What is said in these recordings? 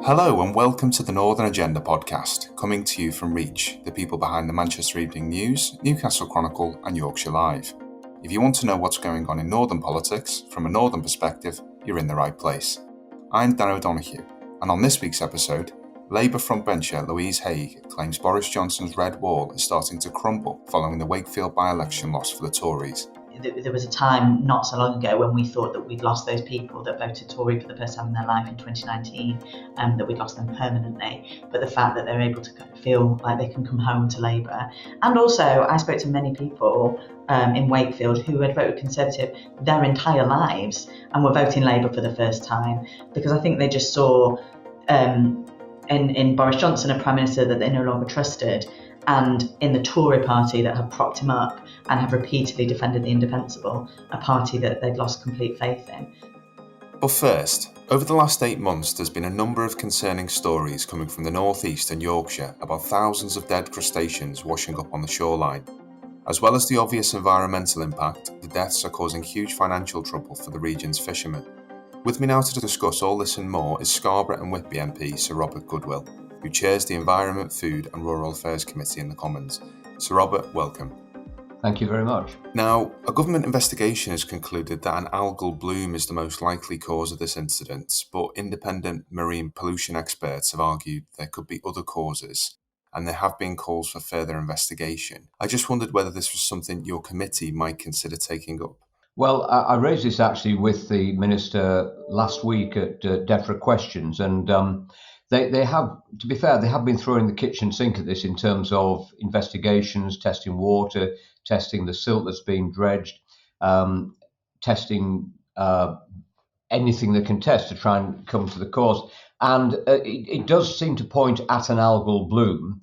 Hello and welcome to the Northern Agenda podcast, coming to you from Reach, the people behind the Manchester Evening News, Newcastle Chronicle and Yorkshire Live. If you want to know what's going on in Northern politics from a Northern perspective, you're in the right place. I'm Dan O'Donoghue, and on this week's episode, Labour frontbencher Louise Haigh claims Boris Johnson's red wall is starting to crumble following the Wakefield by-election loss for the Tories. There was a time not so long ago when we thought that we'd lost those people that voted Tory for the first time in their life in 2019, that we'd lost them permanently. But the fact that they're able to feel like they can come home to Labour. And also, I spoke to many people in Wakefield who had voted Conservative their entire lives and were voting Labour for the first time, because I think they just saw in Boris Johnson a Prime Minister that they no longer trusted, and in the Tory party that have propped him up and have repeatedly defended the indefensible, a party that they'd lost complete faith in. But first, over the last 8 months there's been a number of concerning stories coming from the North East and Yorkshire about thousands of dead crustaceans washing up on the shoreline. As well as the obvious environmental impact, the deaths are causing huge financial trouble for the region's fishermen. With me now to discuss all this and more is Scarborough and Whitby MP Sir Robert Goodwill, who chairs the Environment, Food and Rural Affairs Committee in the Commons. Sir Robert, welcome. Thank you very much. Now, a government investigation has concluded that an algal bloom is the most likely cause of this incident, but independent marine pollution experts have argued there could be other causes, and there have been calls for further investigation. I just wondered whether this was something your committee might consider taking up. Well, I raised this actually with the Minister last week at DEFRA Questions, and they have, to be fair, they have been throwing the kitchen sink at this in terms of investigations, testing water, testing the silt that's being dredged, testing anything they can test to try and come to the cause. And it does seem to point at an algal bloom.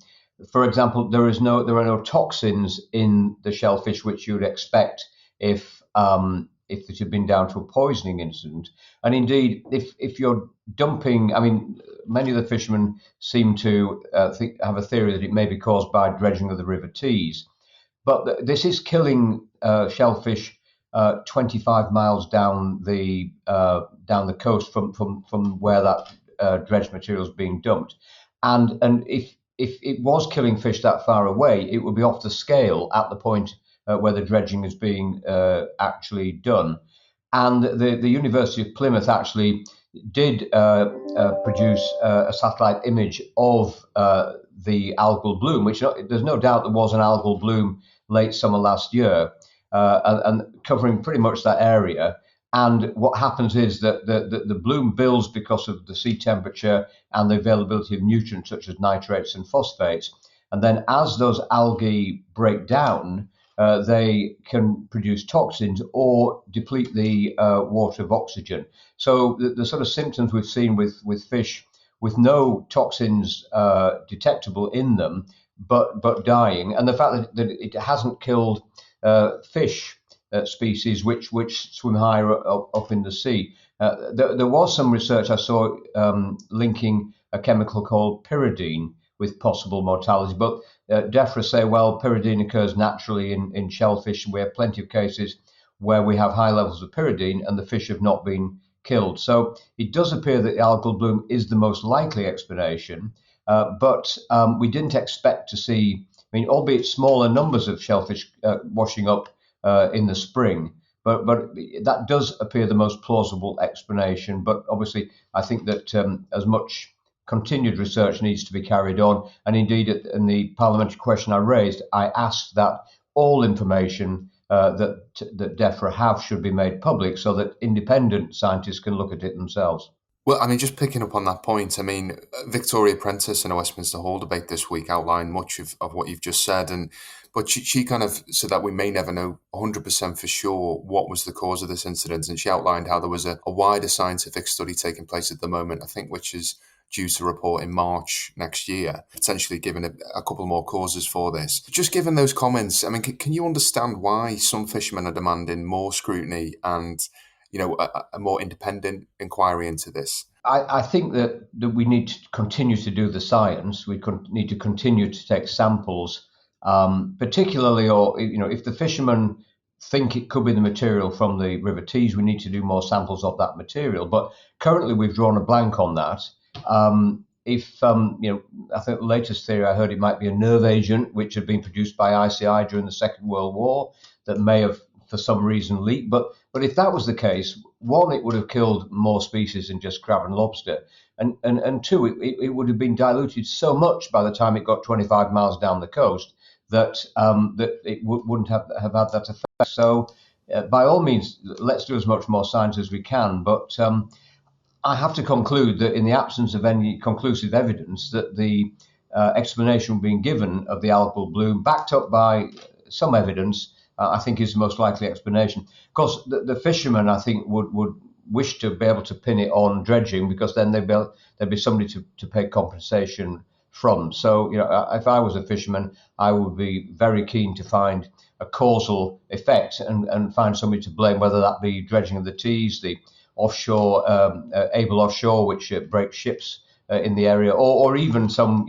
For example, there are no toxins in the shellfish which you would expect if it had been down to a poisoning incident. And indeed, if you're dumping, many of the fishermen seem to have a theory that it may be caused by dredging of the River Tees. But this is killing shellfish 25 miles down the coast from where that dredged material is being dumped. And if it was killing fish that far away, it would be off the scale at the point where the dredging is being actually done. And the University of Plymouth actually did produce a satellite image of the algal bloom, which there's no doubt there was an algal bloom late summer last year, and covering pretty much that area. And what happens is that the bloom builds because of the sea temperature and the availability of nutrients such as nitrates and phosphates. And then as those algae break down, they can produce toxins or deplete the water of oxygen. So the sort of symptoms we've seen with fish with no toxins detectable in them, but dying, and the fact that it hasn't killed fish species which swim higher up in the sea. There was some research I saw linking a chemical called pyridine with possible mortality, but DEFRA say, well, pyridine occurs naturally in shellfish, and we have plenty of cases where we have high levels of pyridine and the fish have not been killed. So it does appear that the algal bloom is the most likely explanation, but we didn't expect to see, albeit smaller numbers of shellfish washing up in the spring, but that does appear the most plausible explanation. But obviously, I think that as much continued research needs to be carried on. And indeed, in the parliamentary question I raised, I asked that all information that DEFRA have should be made public so that independent scientists can look at it themselves. Well, just picking up on that point, Victoria Prentice in a Westminster Hall debate this week outlined much of what you've just said, but she kind of said that we may never know 100% for sure what was the cause of this incident, and she outlined how there was a wider scientific study taking place at the moment, I think, which is due to report in March next year, potentially giving a couple more causes for this. Just given those comments, can you understand why some fishermen are demanding more scrutiny and a more independent inquiry into this? I think that we need to continue to do the science. We need to continue to take samples, particularly, if the fishermen think it could be the material from the River Tees, we need to do more samples of that material. But currently we've drawn a blank on that. I think the latest theory I heard, it might be a nerve agent which had been produced by ICI during the Second World War that may have, for some reason, leaked. But if that was the case, one, it would have killed more species than just crab and lobster, and two, it would have been diluted so much by the time it got 25 miles down the coast that it wouldn't have had that effect. So, by all means, let's do as much more science as we can, but I have to conclude that in the absence of any conclusive evidence that the explanation being given of the algal bloom, backed up by some evidence, I think is the most likely explanation. Of course, the fishermen, I think, would wish to be able to pin it on dredging, because then there'd be somebody to pay compensation from. So, if I was a fisherman, I would be very keen to find a causal effect and find somebody to blame, whether that be dredging of the Tees, the offshore, Able offshore, which breaks ships in the area, or even some,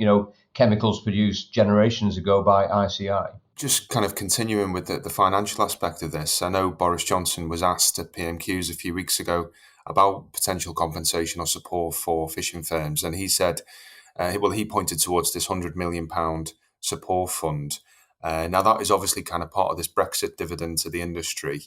chemicals produced generations ago by ICI. Just kind of continuing with the financial aspect of this, I know Boris Johnson was asked at PMQs a few weeks ago about potential compensation or support for fishing firms, and he said, he pointed towards this £100 million support fund. Now, that is obviously kind of part of this Brexit dividend to the industry.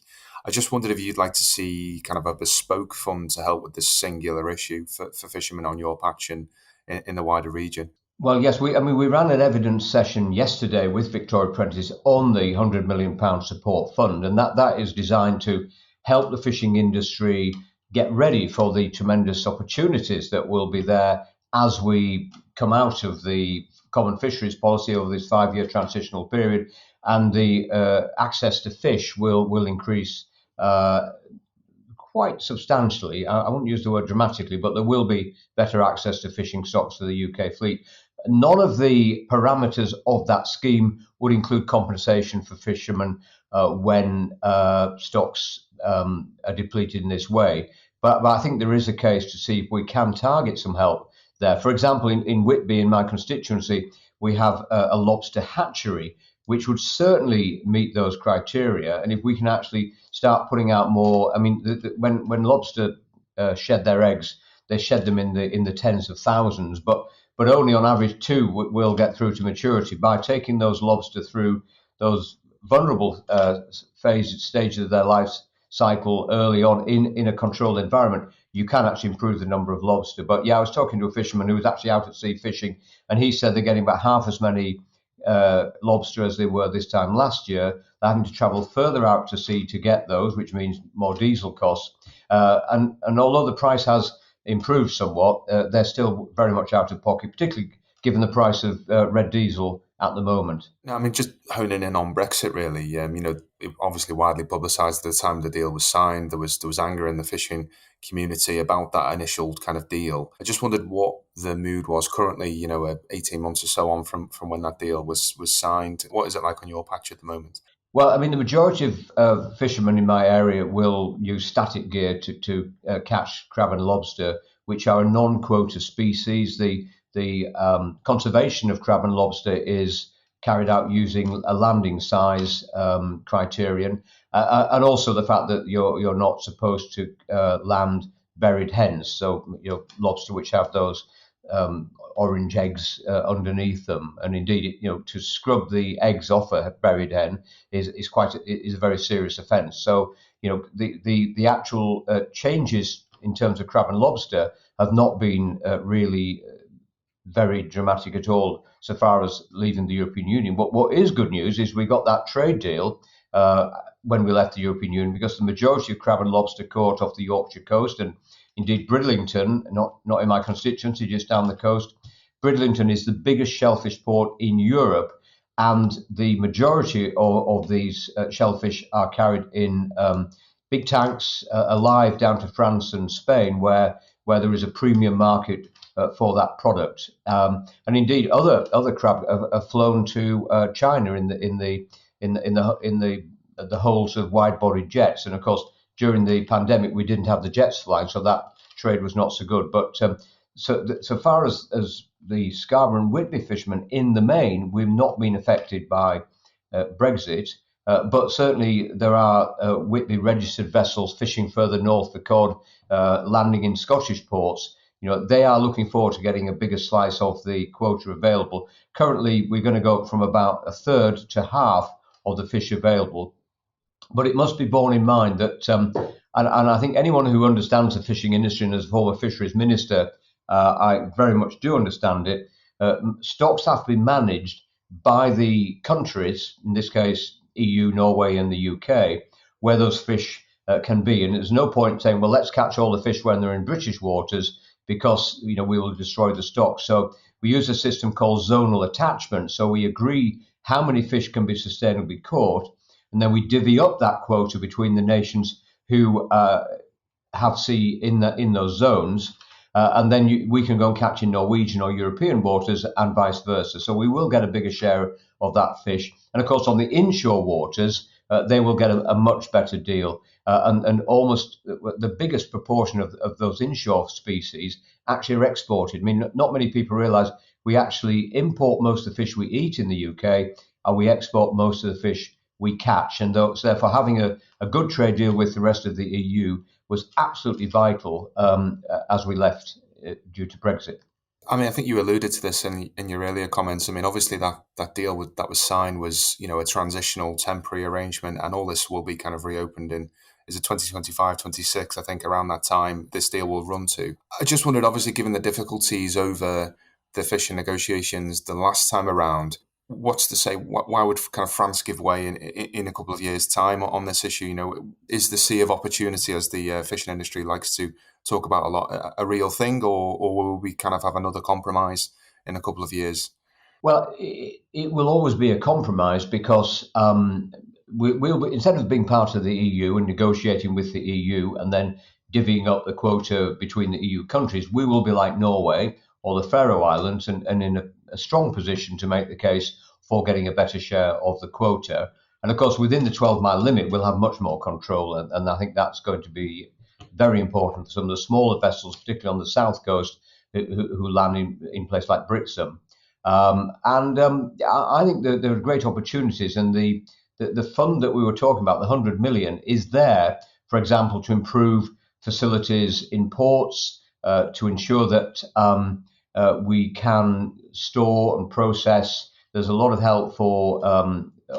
I just wondered if you'd like to see kind of a bespoke fund to help with this singular issue for fishermen on your patch and in the wider region. Well, yes, we ran an evidence session yesterday with Victoria Apprentices on the £100 million support fund, and that is designed to help the fishing industry get ready for the tremendous opportunities that will be there as we come out of the common fisheries policy over this 5-year transitional period, and the access to fish will increase quite substantially. I wouldn't use the word dramatically, but there will be better access to fishing stocks for the UK fleet. None of the parameters of that scheme would include compensation for fishermen when stocks are depleted in this way. But I think there is a case to see if we can target some help there. For example, in Whitby, in my constituency, we have a lobster hatchery, which would certainly meet those criteria. And if we can actually start putting out more, when lobster shed their eggs, they shed them in the tens of thousands, but only on average 2 will get through to maturity. By taking those lobster through those vulnerable stages of their life cycle early on in a controlled environment, you can actually improve the number of lobster. But yeah, I was talking to a fisherman who was actually out at sea fishing, and he said they're getting about half as many lobster as they were this time last year. They're having to travel further out to sea to get those, which means more diesel costs. And although the price has improved somewhat, they're still very much out of pocket, particularly given the price of red diesel at the moment. No, just honing in on Brexit, really. It obviously widely publicised at the time the deal was signed. There was anger in the fishing community about that initial kind of deal. I just wondered what the mood was currently, 18 months or so on from when that deal was signed. What is it like on your patch at the moment? Well, the majority of fishermen in my area will use static gear to catch crab and lobster, which are a non-quota species. The conservation of crab and lobster is carried out using a landing size criterion, and also the fact that you're not supposed to land buried hens. So lobster which have those orange eggs underneath them, and indeed, to scrub the eggs off a buried hen is a very serious offence. So the actual changes in terms of crab and lobster have not been really very dramatic at all so far as leaving the European Union. But what is good news is we got that trade deal when we left the European Union, because the majority of crab and lobster caught off the Yorkshire coast, and indeed Bridlington, not in my constituency, just down the coast. Bridlington is the biggest shellfish port in Europe, and the majority of these shellfish are carried in big tanks alive down to France and Spain, where there is a premium market for that product. And indeed, other crab have flown to China in the holds of wide-bodied jets. And of course, during the pandemic, we didn't have the jets flying, so that trade was not so good. But so far as the Scarborough and Whitby fishermen, in the main, we've not been affected by Brexit. But certainly there are Whitby registered vessels fishing further north for cod, landing in Scottish ports. they are looking forward to getting a bigger slice of the quota available. Currently, we're going to go from about a third to half of the fish available. But it must be borne in mind that, and I think anyone who understands the fishing industry, and as a former fisheries minister, I very much do understand it, stocks have to be managed by the countries, in this case, EU, Norway and the UK, where those fish can be. And there's no point saying, well, let's catch all the fish when they're in British waters, because we will destroy the stock. So we use a system called zonal attachment. So we agree how many fish can be sustainably caught, and then we divvy up that quota between the nations who have sea in those zones, and then we can go and catch in Norwegian or European waters, and vice versa. So we will get a bigger share of that fish. And of course, on the inshore waters, they will get a much better deal. And almost the biggest proportion of those inshore species actually are exported. I mean, not many people realise we actually import most of the fish we eat in the UK, and we export most of the fish we catch. And so therefore, having a good trade deal with the rest of the EU was absolutely vital as we left due to Brexit. I mean, I think you alluded to this in your earlier comments. I mean, obviously that deal that was signed was, a transitional temporary arrangement, and all this will be kind of reopened in, is it 2025, 26, I think around that time this deal will run to. I just wondered, obviously, given the difficulties over the fishing negotiations the last time around, what's to say, why would kind of France give way in a couple of years' time on this issue? Is the sea of opportunity, as the fishing industry likes to talk about a lot, a real thing, or will we kind of have another compromise in a couple of years? Well, it will always be a compromise, because we'll be, instead of being part of the EU and negotiating with the EU and then divvying up the quota between the EU countries, we will be like Norway or the Faroe Islands, and in a strong position to make the case for getting a better share of the quota. And of course, within the 12-mile limit, we'll have much more control. And I think that's going to be very important for some of the smaller vessels, particularly on the south coast, who land in places like Brixham. I think that there are great opportunities, and the fund that we were talking about, the 100 million, is there, for example, to improve facilities in ports, to ensure that we can store and process. There's a lot of help for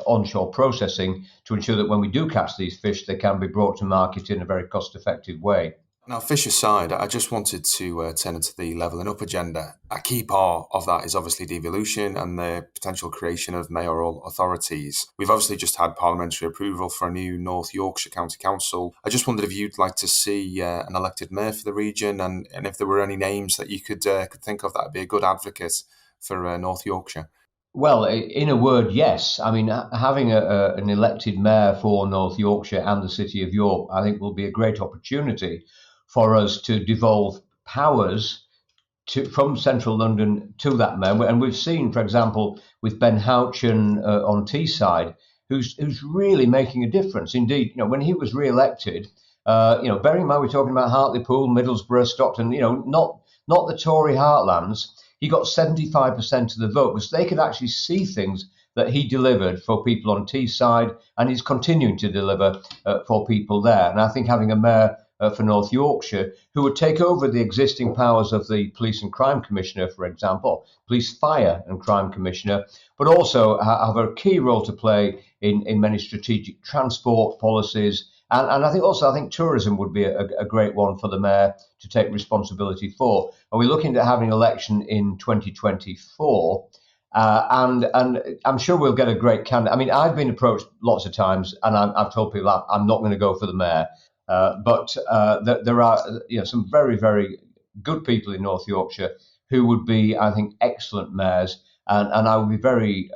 onshore processing to ensure that when we do catch these fish, they can be brought to market in a very cost-effective way. Now, fish aside, I just wanted to turn into the levelling up agenda. A key part of that is obviously devolution and the potential creation of mayoral authorities. We've obviously just had parliamentary approval for a new North Yorkshire County Council. I just wondered if you'd like to see an elected mayor for the region, and if there were any names that you could think of that would be a good advocate for North Yorkshire. Well, in a word, yes. I mean, having an elected mayor for North Yorkshire and the City of York, I think, will be a great opportunity for us to devolve powers from central London to that mayor. And we've seen, for example, with Ben Houchen on Teesside, who's really making a difference. Indeed, when he was re-elected, bearing in mind we're talking about Hartlepool, Middlesbrough, Stockton, not the Tory heartlands. He got 75% of the vote, because they could actually see things that he delivered for people on Teesside, and he's continuing to deliver for people there. And I think having a mayor for North Yorkshire who would take over the existing powers of the Police and Crime Commissioner, for example, Police, Fire and Crime Commissioner, but also have a key role to play in many strategic transport policies. And I think tourism would be a great one for the mayor to take responsibility for. And we're looking at having an election in 2024. And I'm sure we'll get a great candidate. I mean, I've been approached lots of times, and I've told people I'm not going to go for the mayor. But there are some very, very good people in North Yorkshire who would be, I think, excellent mayors. And I would be very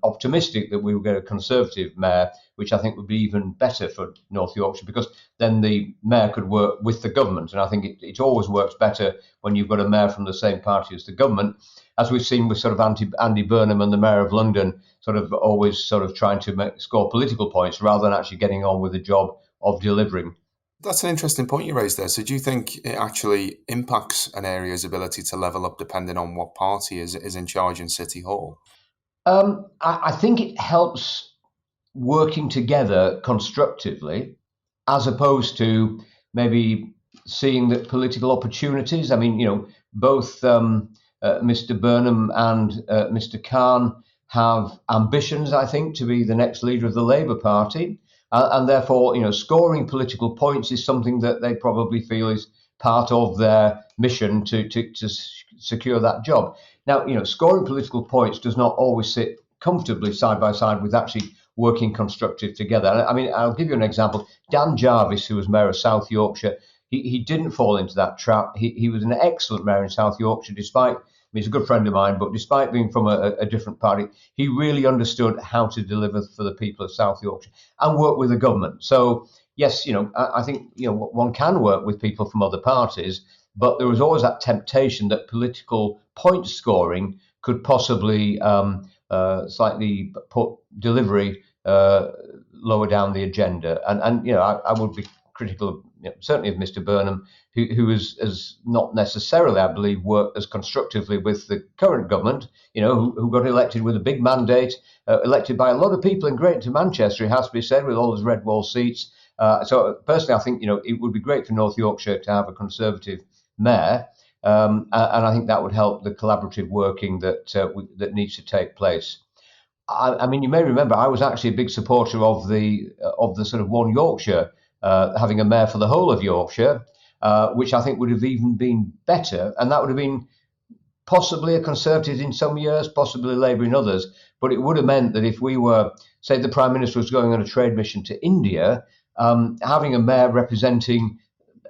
optimistic that we will get a Conservative mayor, which I think would be even better for North Yorkshire, because then the mayor could work with the government. And I think it always works better when you've got a mayor from the same party as the government, as we've seen with sort of Andy Burnham and the Mayor of London sort of always sort of trying to score political points rather than actually getting on with the job of delivering. That's an interesting point you raised there. So do you think it actually impacts an area's ability to level up depending on what party is in charge in City Hall? I think it helps working together constructively, as opposed to maybe seeing that political opportunities. I mean, both Mr. Burnham and Mr. Khan have ambitions, I think, to be the next leader of the Labour Party. And therefore, scoring political points is something that they probably feel is part of their mission to secure that job. Now, scoring political points does not always sit comfortably side by side with actually working constructive together. I mean, I'll give you an example. Dan Jarvis, who was Mayor of South Yorkshire, he didn't fall into that trap. He was an excellent mayor in South Yorkshire, despite, he's a good friend of mine, but despite being from a different party, he really understood how to deliver for the people of South Yorkshire and work with the government. So, yes, I think, one can work with people from other parties, but there was always that temptation that political point scoring could possibly slightly put delivery lower down the agenda. And I would be critical of, certainly of Mr. Burnham, who has not necessarily, I believe, worked as constructively with the current government, who got elected with a big mandate, elected by a lot of people in Greater Manchester, it has to be said, with all those red wall seats. So personally, I think, it would be great for North Yorkshire to have a Conservative mayor. And I think that would help the collaborative working that needs to take place. I mean, you may remember I was actually a big supporter of the sort of One Yorkshire, having a mayor for the whole of Yorkshire, which I think would have even been better, and that would have been possibly a Conservative in some years, possibly Labour in others. But it would have meant that if we were, say, the Prime Minister was going on a trade mission to India, having a mayor representing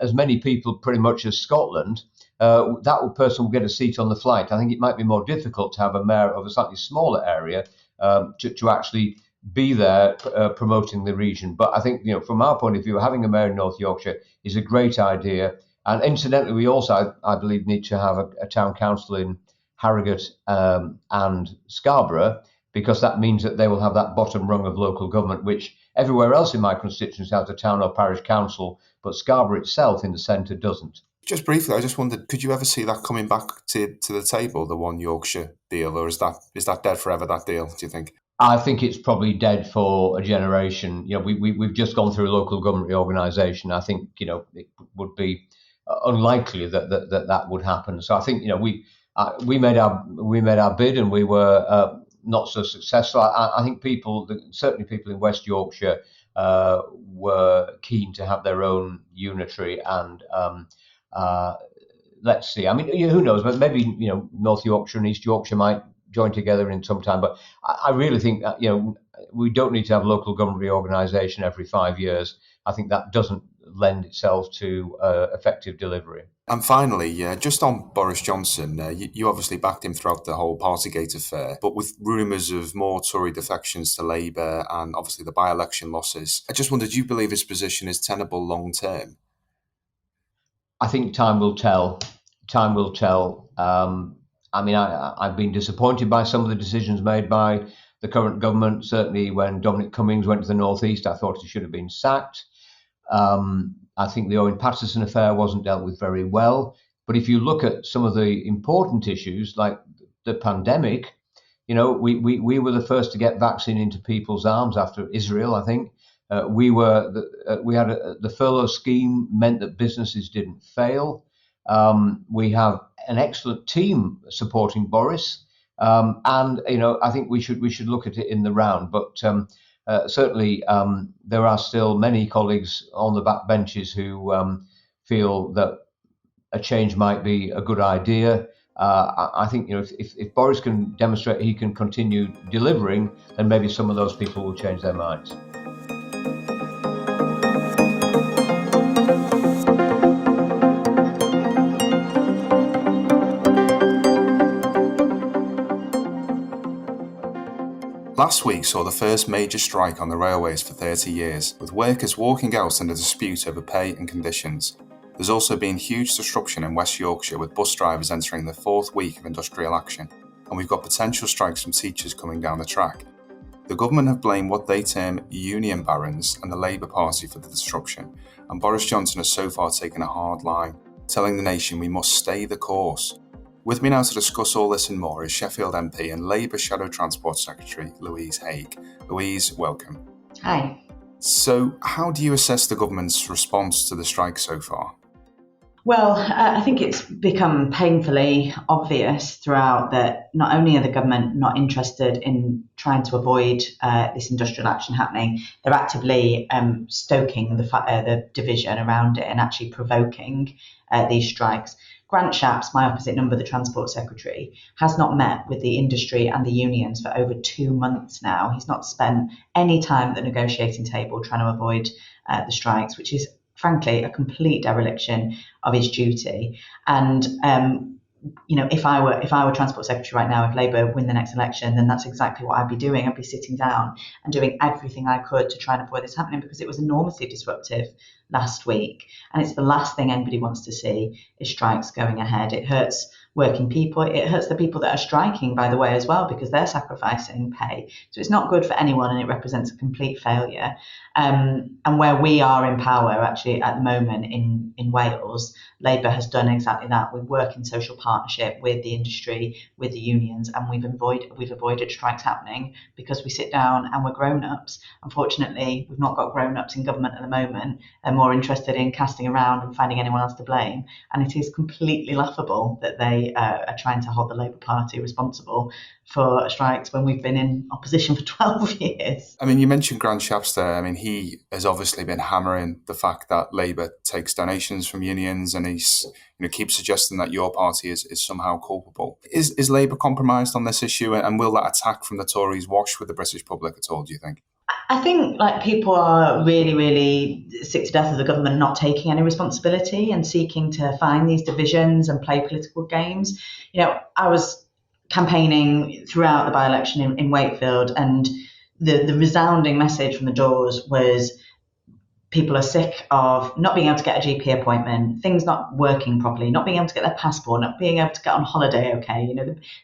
as many people pretty much as Scotland, that person will get a seat on the flight. I think it might be more difficult to have a mayor of a slightly smaller area to actually be there promoting the region. But I think, from our point of view, having a mayor in North Yorkshire is a great idea. And incidentally, we also, I believe, need to have a town council in Harrogate and Scarborough, because that means that they will have that bottom rung of local government, which everywhere else in my constituency has a town or parish council, but Scarborough itself in the centre doesn't. Just briefly, I just wondered, could you ever see that coming back to the table, the One Yorkshire deal, or is that dead forever, that deal, do you think? I think it's probably dead for a generation. We've just gone through a local government reorganisation. I think, it would be unlikely that would happen. So I think, we made our bid and we were not so successful. I think certainly people in West Yorkshire were keen to have their own unitary, and let's see. I mean, who knows? But maybe North Yorkshire and East Yorkshire might join together in some time. But I really think that we don't need to have local government reorganisation every 5 years. I think that doesn't lend itself to effective delivery. And finally, just on Boris Johnson, you obviously backed him throughout the whole Partygate affair, but with rumours of more Tory defections to Labour and obviously the by-election losses, I just wondered, do you believe his position is tenable long term? I think time will tell. Time will tell. I mean, I've been disappointed by some of the decisions made by the current government. Certainly when Dominic Cummings went to the North East, I thought he should have been sacked. I think the Owen Paterson affair wasn't dealt with very well. But if you look at some of the important issues, like the pandemic, we were the first to get vaccine into people's arms after Israel, I think. We had the furlough scheme meant that businesses didn't fail. We have an excellent team supporting Boris, and I think we should look at it in the round. But certainly, there are still many colleagues on the back benches who feel that a change might be a good idea. I think if Boris can demonstrate he can continue delivering, then maybe some of those people will change their minds. Last week saw the first major strike on the railways for 30 years, with workers walking out in a dispute over pay and conditions. There's also been huge disruption in West Yorkshire, with bus drivers entering the fourth week of industrial action, and we've got potential strikes from teachers coming down the track. The government have blamed what they term union barons and the Labour Party for the disruption, and Boris Johnson has so far taken a hard line, telling the nation we must stay the course. With me now to discuss all this and more is Sheffield MP and Labour Shadow Transport Secretary Louise Haigh. Louise, welcome. Hi. So, how do you assess the government's response to the strike so far? Well, I think it's become painfully obvious throughout that not only are the government not interested in trying to avoid this industrial action happening, they're actively stoking the division around it and actually provoking these strikes. Grant Shapps, my opposite number, the Transport Secretary, has not met with the industry and the unions for over 2 months now. He's not spent any time at the negotiating table trying to avoid the strikes, which is frankly a complete dereliction of his duty. And if I were Transport Secretary right now, if Labour win the next election, then that's exactly what I'd be doing. I'd be sitting down and doing everything I could to try and avoid this happening, because it was enormously disruptive last week, and it's the last thing anybody wants to see is strikes going ahead. It hurts working people. It hurts the people that are striking, by the way, as well, because they're sacrificing pay. So it's not good for anyone, and it represents a complete failure. And where we are in power, actually, at the moment in Wales, Labour has done exactly that. We work in social partnership with the industry, with the unions, and we've avoided strikes happening because we sit down and we're grown-ups. Unfortunately, we've not got grown-ups in government at the moment. They're more interested in casting around and finding anyone else to blame. And it is completely laughable that they are trying to hold the Labour Party responsible for strikes when we've been in opposition for 12 years. I mean, you mentioned Grant Shapps there. I mean, he has obviously been hammering the fact that Labour takes donations from unions, and he's keeps suggesting that your party is somehow culpable. Is Labour compromised on this issue, and will that attack from the Tories wash with the British public at all, do you think? I think people are really, really sick to death of the government not taking any responsibility and seeking to find these divisions and play political games. I was campaigning throughout the by-election in Wakefield, and the resounding message from the doors was people are sick of not being able to get a GP appointment, things not working properly, not being able to get their passport, not being able to get on holiday okay.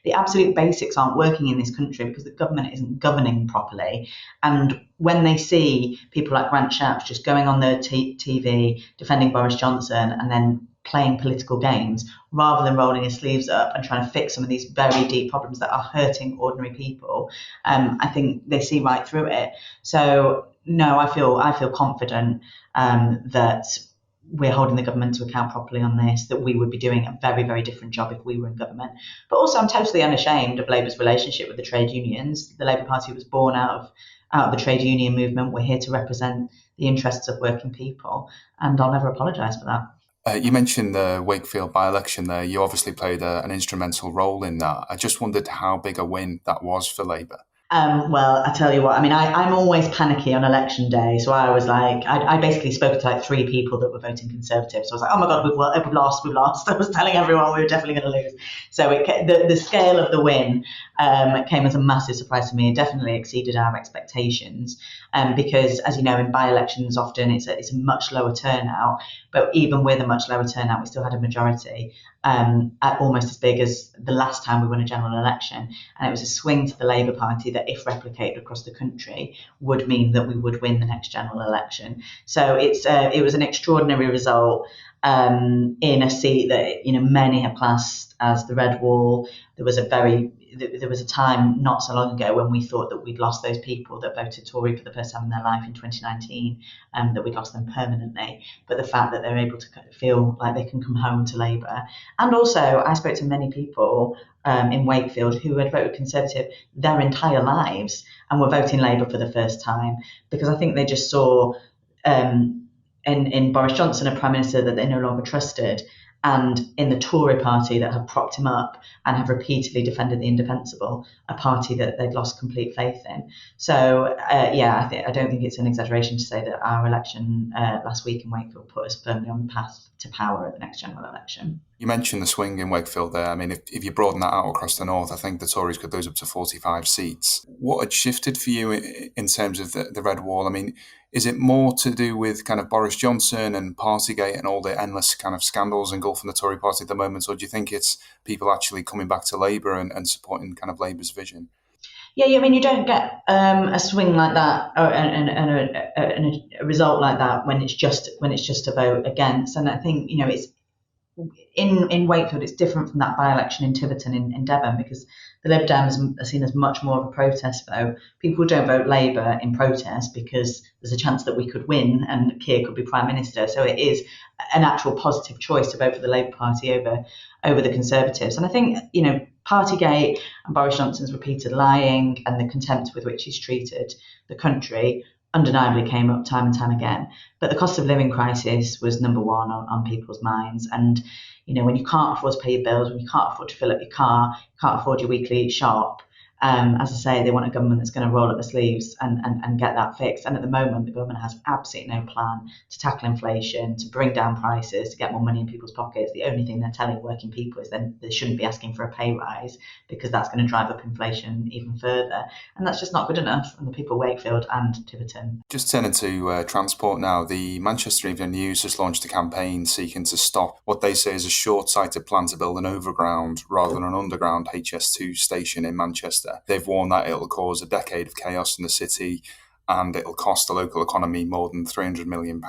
The absolute basics aren't working in this country because the government isn't governing properly. And when they see people like Grant Shapps just going on the TV defending Boris Johnson and then playing political games rather than rolling his sleeves up and trying to fix some of these very deep problems that are hurting ordinary people, I think they see right through it. So no, I feel confident that we're holding the government to account properly on this, that we would be doing a very, very different job if we were in government. But also, I'm totally unashamed of Labour's relationship with the trade unions. The Labour Party was born out of the trade union movement. We're here to represent the interests of working people, and I'll never apologise for that. You mentioned the Wakefield by-election there. You obviously played an instrumental role in that. I just wondered how big a win that was for Labour. Well, I tell you what, I'm always panicky on election day. So I was like, I basically spoke to 3 people that were voting Conservative. So I was like, oh my God, we've lost. I was telling everyone we were definitely going to lose. So the scale of the win came as a massive surprise to me. It definitely exceeded our expectations. Because, as you know, in by-elections, often it's a much lower turnout. But even with a much lower turnout, we still had a majority, at almost as big as the last time we won a general election. And it was a swing to the Labour Party that, if replicated across the country, would mean that we would win the next general election. So it was an extraordinary result in a seat that many have classed as the red wall. There was a time not so long ago when we thought that we'd lost those people that voted Tory for the first time in their life in 2019, that we'd lost them permanently. But the fact that they're able to feel like they can come home to Labour. And also, I spoke to many people in Wakefield who had voted Conservative their entire lives and were voting Labour for the first time, because I think they just saw in Boris Johnson a Prime Minister that they no longer trusted, and in the Tory party that have propped him up and have repeatedly defended the indefensible, a party that they'd lost complete faith in. So, I don't think it's an exaggeration to say that our election last week in Wakefield put us firmly on the path to power at the next general election. You mentioned the swing in Wakefield there. I mean, if you broaden that out across the north, I think the Tories could lose up to 45 seats. What had shifted for you in terms of the red wall? I mean, is it more to do with kind of Boris Johnson and Partygate and all the endless kind of scandals engulfing the Tory party at the moment, or do you think it's people actually coming back to Labour and supporting kind of Labour's vision? Yeah, you don't get a swing like that and a result like that when it's just a vote against. And I think in Wakefield, it's different from that by-election in Tiverton in Devon, because the Lib Dems are seen as much more of a protest vote. People don't vote Labour in protest because there's a chance that we could win and Keir could be Prime Minister. So it is an actual positive choice to vote for the Labour Party over the Conservatives. And I think, Partygate and Boris Johnson's repeated lying and the contempt with which he's treated the country undeniably came up time and time again. But the cost of living crisis was number one on people's minds. And, when you can't afford to pay your bills, when you can't afford to fill up your car, you can't afford your weekly shop, as I say, they want a government that's going to roll up their sleeves and get that fixed. And at the moment, the government has absolutely no plan to tackle inflation, to bring down prices, to get more money in people's pockets. The only thing they're telling working people is then they shouldn't be asking for a pay rise because that's going to drive up inflation even further. And that's just not good enough for the people of Wakefield and Tiverton. Just turning to transport now, the Manchester Evening News has launched a campaign seeking to stop what they say is a short-sighted plan to build an overground rather than an underground HS2 station in Manchester. They've warned that it'll cause a decade of chaos in the city and it'll cost the local economy more than £300 million.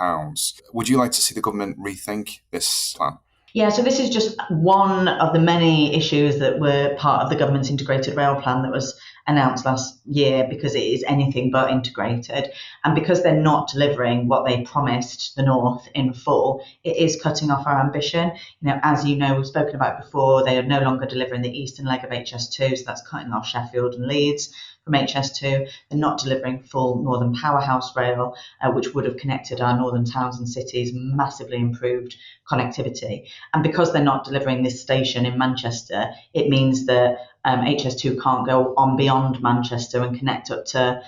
Would you like to see the government rethink this plan? Yeah, so this is just one of the many issues that were part of the government's integrated rail plan that was announced last year, because it is anything but integrated. And because they're not delivering what they promised the North in full, it is cutting off our ambition. As you know, we've spoken about before, they are no longer delivering the eastern leg of HS2, so that's cutting off Sheffield and Leeds from HS2. They're not delivering full Northern Powerhouse Rail, which would have connected our northern towns and cities, massively improved connectivity. And because they're not delivering this station in Manchester, it means that HS2 can't go on beyond Manchester and connect up to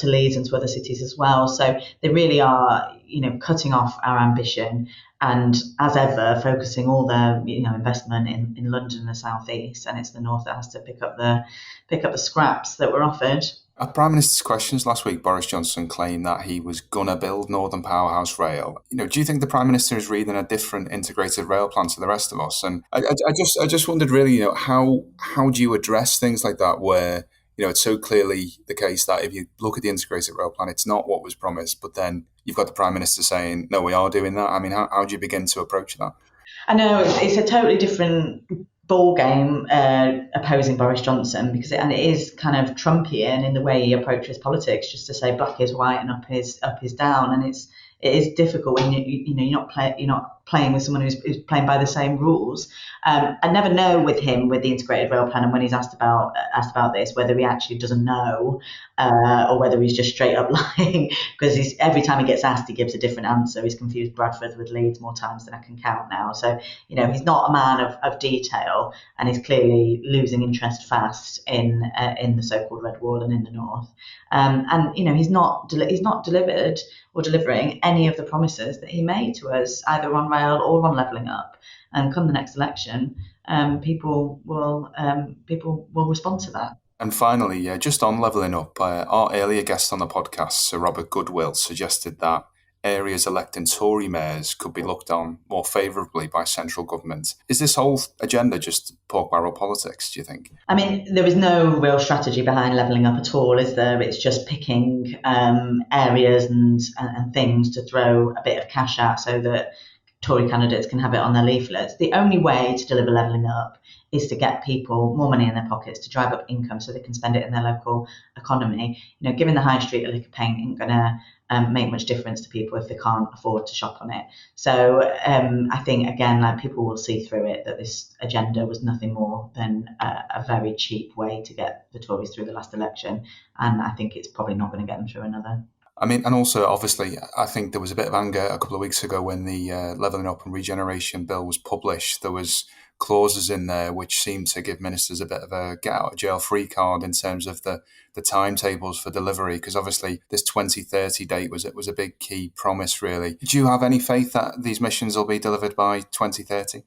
Leeds and to other cities as well. So they really are, cutting off our ambition, and as ever, focusing all their investment in London and the South East, and it's the North that has to pick up the scraps that were offered. At Prime Minister's questions last week, Boris Johnson claimed that he was gonna build Northern Powerhouse Rail. Do you think the Prime Minister is reading a different integrated rail plan to the rest of us? And I just wondered really, how do you address things like that where it's so clearly the case that if you look at the integrated rail plan, it's not what was promised, but then you've got the Prime Minister saying, no, we are doing that. I mean, how do you begin to approach that? I know it's a totally different ball game opposing Boris Johnson, because it is kind of Trumpian in the way he approaches politics, just to say black is white and up is down, and it is difficult when you're not playing with someone who's playing by the same rules. I never know with him with the integrated rail plan, and when he's asked about this, whether he actually doesn't know or whether he's just straight up lying, because every time he gets asked, he gives a different answer. He's confused Bradford with Leeds more times than I can count now. So he's not a man of detail, and he's clearly losing interest fast in the so-called Red Wall and in the North. And he's not delivered or delivering any of the promises that he made to us, either on rail or on levelling up. And come the next election, people will respond to that. And finally, just on levelling up, our earlier guest on the podcast, Sir Robert Goodwill, suggested that areas electing Tory mayors could be looked on more favourably by central government. Is this whole agenda just pork barrel politics, do you think? I mean, there is no real strategy behind levelling up at all, is there? It's just picking areas and things to throw a bit of cash at so that Tory candidates can have it on their leaflets. The only way to deliver levelling up is to get people more money in their pockets, to drive up income so they can spend it in their local economy. Giving the high street a lick of paint ain't going to make much difference to people if they can't afford to shop on it. So I think, again, people will see through it that this agenda was nothing more than a very cheap way to get the Tories through the last election. And I think it's probably not going to get them through another. I mean, and also, obviously, I think there was a bit of anger a couple of weeks ago when the Levelling Up and Regeneration Bill was published. There was clauses in there which seemed to give ministers a bit of a get-out-of-jail-free card in terms of the timetables for delivery, because obviously this 2030 date was a big key promise, really. Do you have any faith that these missions will be delivered by 2030?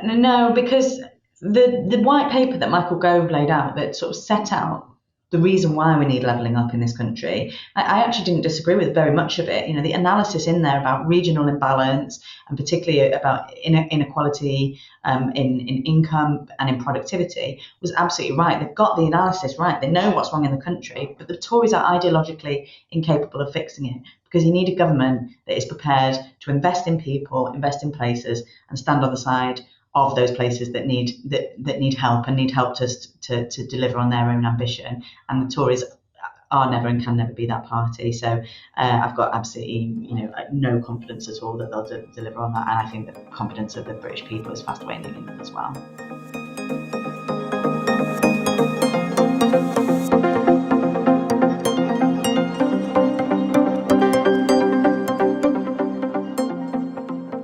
No, because the white paper that Michael Gove laid out that sort of set out the reason why we need levelling up in this country. I actually didn't disagree with very much of it. The analysis in there about regional imbalance and particularly about inequality in income and in productivity was absolutely right. They've got the analysis right. They know what's wrong in the country, but the Tories are ideologically incapable of fixing it, because you need a government that is prepared to invest in people, invest in places, and stand on the side of those places that need help and need help to deliver on their own ambition. And the Tories are never and can never be that party. So I've got absolutely no confidence at all that they'll deliver on that. And I think the confidence of the British people is fast waning in them as well.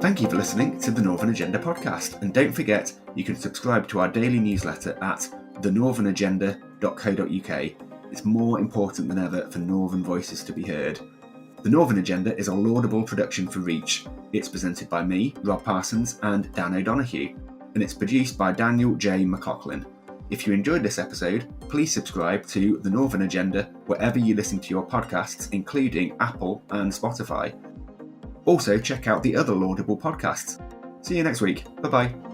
Thank you for listening to the Northern Agenda podcast, and don't forget you can subscribe to our daily newsletter at thenorthernagenda.co.uk. It's more important than ever for Northern voices to be heard. The Northern Agenda is a laudable production for Reach. It's presented by me, Rob Parsons, and Dan O'Donoghue, and it's produced by Daniel J. McLaughlin. If you enjoyed this episode, please subscribe to The Northern Agenda wherever you listen to your podcasts, including Apple and Spotify. Also, check out the other laudable podcasts. See you next week. Bye-bye.